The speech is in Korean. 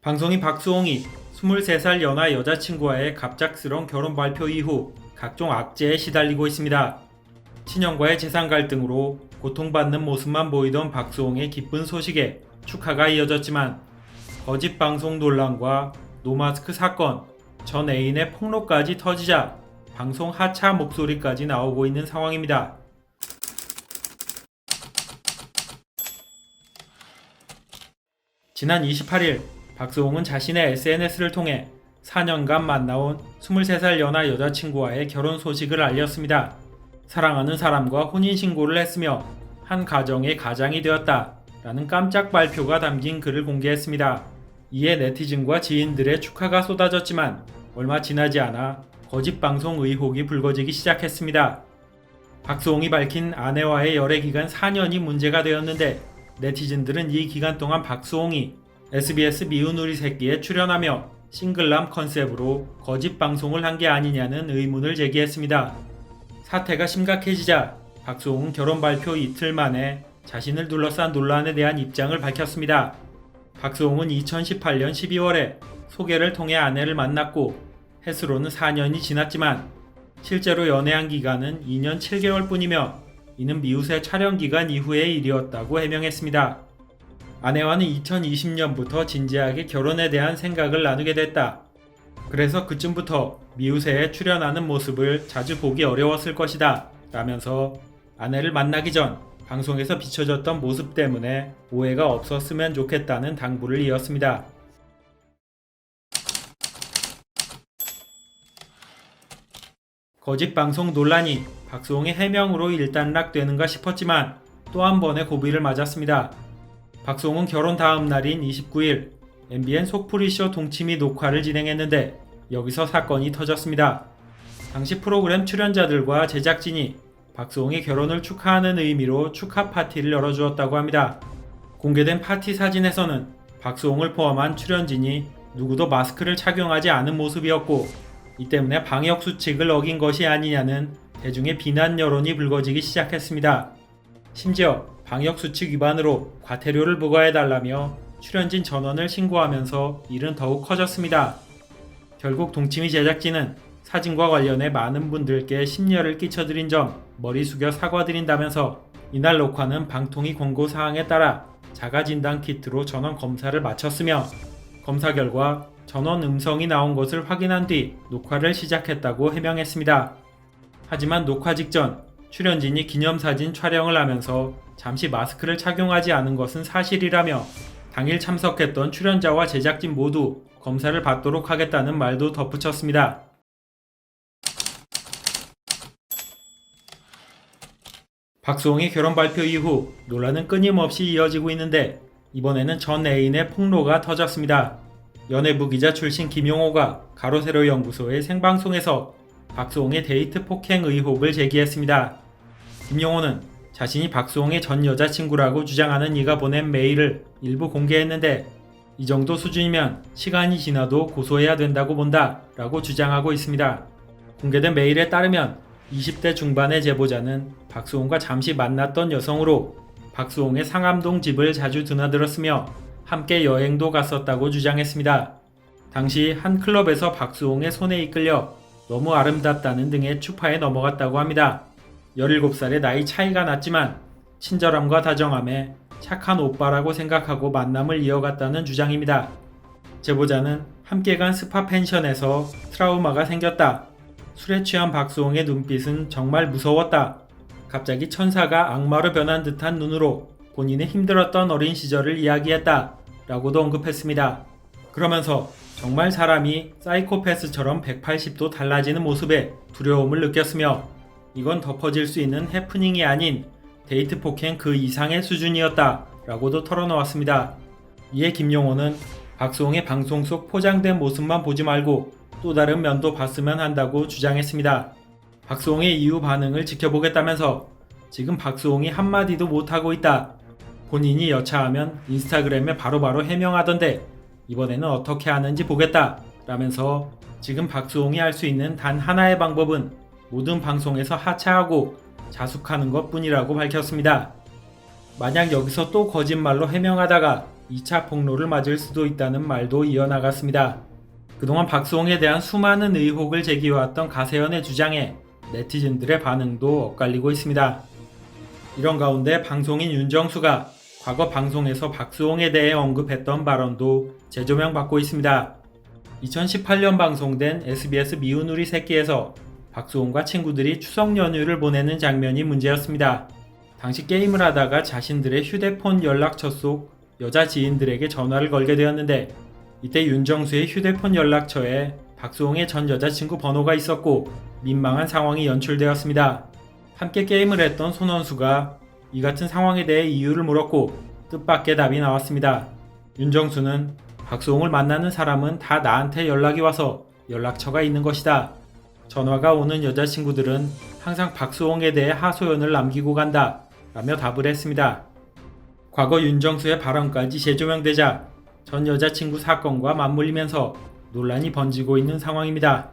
방송인 박수홍이 23살 연하 여자친구와의 갑작스러운 결혼 발표 이후 각종 악재에 시달리고 있습니다. 친형과의 재산 갈등으로 고통받는 모습만 보이던 박수홍의 기쁜 소식에 축하가 이어졌지만 거짓 방송 논란과 노마스크 사건, 전 애인의 폭로까지 터지자 방송 하차 목소리까지 나오고 있는 상황입니다. 지난 28일 박수홍은 자신의 SNS를 통해 4년간 만나온 23살 연하 여자친구와의 결혼 소식을 알렸습니다. 사랑하는 사람과 혼인신고를 했으며 한 가정의 가장이 되었다 라는 깜짝 발표가 담긴 글을 공개했습니다. 이에 네티즌과 지인들의 축하가 쏟아졌지만 얼마 지나지 않아 거짓 방송 의혹이 불거지기 시작했습니다. 박수홍이 밝힌 아내와의 열애 기간 4년이 문제가 되었는데 네티즌들은 이 기간 동안 박수홍이 SBS 미운 우리 새끼에 출연하며 싱글남 컨셉으로 거짓 방송을 한 게 아니냐는 의문을 제기했습니다. 사태가 심각해지자 박수홍은 결혼 발표 이틀 만에 자신을 둘러싼 논란에 대한 입장을 밝혔습니다. 박수홍은 2018년 12월에 소개를 통해 아내를 만났고 햇수로는 4년이 지났지만 실제로 연애한 기간은 2년 7개월 뿐이며 이는 미우새 촬영 기간 이후의 일이었다고 해명했습니다. 아내와는 2020년부터 진지하게 결혼에 대한 생각을 나누게 됐다. 그래서 그쯤부터 미우새에 출연하는 모습을 자주 보기 어려웠을 것이다 라면서 아내를 만나기 전 방송에서 비춰졌던 모습 때문에 오해가 없었으면 좋겠다는 당부를 이었습니다. 거짓 방송 논란이 박수홍의 해명으로 일단락되는가 싶었지만 또 한 번의 고비를 맞았습니다. 박수홍은 결혼 다음 날인 29일 MBN 속풀이쇼 동치미 녹화를 진행했는데 여기서 사건이 터졌습니다. 당시 프로그램 출연자들과 제작진이 박수홍의 결혼을 축하하는 의미로 축하 파티를 열어주었다고 합니다. 공개된 파티 사진에서는 박수홍을 포함한 출연진이 누구도 마스크를 착용하지 않은 모습이었고 이 때문에 방역수칙을 어긴 것이 아니냐는 대중의 비난 여론이 불거지기 시작했습니다. 심지어 방역수칙 위반으로 과태료를 부과해달라며 출연진 전원을 신고하면서 일은 더욱 커졌습니다. 결국 동치미 제작진은 사진과 관련해 많은 분들께 심려를 끼쳐드린 점 머리 숙여 사과드린다면서 이날 녹화는 방통위 권고사항에 따라 자가진단 키트로 전원 검사를 마쳤으며 검사 결과 전원 음성이 나온 것을 확인한 뒤 녹화를 시작했다고 해명했습니다. 하지만 녹화 직전 출연진이 기념사진 촬영을 하면서 잠시 마스크를 착용하지 않은 것은 사실이라며 당일 참석했던 출연자와 제작진 모두 검사를 받도록 하겠다는 말도 덧붙였습니다. 박수홍의 결혼 발표 이후 논란은 끊임없이 이어지고 있는데 이번에는 전 애인의 폭로가 터졌습니다. 연예부 기자 출신 김용호가 가로세로 연구소의 생방송에서 박수홍의 데이트 폭행 의혹을 제기했습니다. 김용호는 자신이 박수홍의 전 여자친구라고 주장하는 이가 보낸 메일을 일부 공개했는데 이 정도 수준이면 시간이 지나도 고소해야 된다고 본다 라고 주장하고 있습니다. 공개된 메일에 따르면 20대 중반의 제보자는 박수홍과 잠시 만났던 여성으로 박수홍의 상암동 집을 자주 드나들었으며 함께 여행도 갔었다고 주장했습니다. 당시 한 클럽에서 박수홍의 손에 이끌려 너무 아름답다는 등의 추파에 넘어갔다고 합니다. 17살의 나이 차이가 났지만 친절함과 다정함에 착한 오빠라고 생각하고 만남을 이어갔다는 주장입니다. 제보자는 함께 간 스파 펜션에서 트라우마가 생겼다. 술에 취한 박수홍의 눈빛은 정말 무서웠다. 갑자기 천사가 악마로 변한 듯한 눈으로 본인의 힘들었던 어린 시절을 이야기했다. 라고도 언급했습니다. 그러면서 정말 사람이 사이코패스처럼 180도 달라지는 모습에 두려움을 느꼈으며 이건 덮어질 수 있는 해프닝이 아닌 데이트 폭행 그 이상의 수준이었다 라고도 털어놓았습니다. 이에 김용호는 박수홍의 방송 속 포장된 모습만 보지 말고 또 다른 면도 봤으면 한다고 주장했습니다. 박수홍의 이후 반응을 지켜보겠다면서 지금 박수홍이 한마디도 못하고 있다. 본인이 여차하면 인스타그램에 바로바로 해명하던데 이번에는 어떻게 하는지 보겠다 라면서 지금 박수홍이 할 수 있는 단 하나의 방법은 모든 방송에서 하차하고 자숙하는 것 뿐이라고 밝혔습니다. 만약 여기서 또 거짓말로 해명하다가 2차 폭로를 맞을 수도 있다는 말도 이어나갔습니다. 그동안 박수홍에 대한 수많은 의혹을 제기해왔던 가세연의 주장에 네티즌들의 반응도 엇갈리고 있습니다. 이런 가운데 방송인 윤정수가 과거 방송에서 박수홍에 대해 언급했던 발언도 재조명받고 있습니다. 2018년 방송된 SBS 미운 우리 새끼에서 박수홍과 친구들이 추석 연휴를 보내는 장면이 문제였습니다. 당시 게임을 하다가 자신들의 휴대폰 연락처 속 여자 지인들에게 전화를 걸게 되었는데 이때 윤정수의 휴대폰 연락처에 박수홍의 전 여자친구 번호가 있었고 민망한 상황이 연출되었습니다. 함께 게임을 했던 손원수가 이 같은 상황에 대해 이유를 물었고 뜻밖의 답이 나왔습니다. 윤정수는 박수홍을 만나는 사람은 다 나한테 연락이 와서 연락처가 있는 것이다. 전화가 오는 여자친구들은 항상 박수홍에 대해 하소연을 남기고 간다 라며 답을 했습니다. 과거 윤정수의 발언까지 재조명되자 전 여자친구 사건과 맞물리면서 논란이 번지고 있는 상황입니다.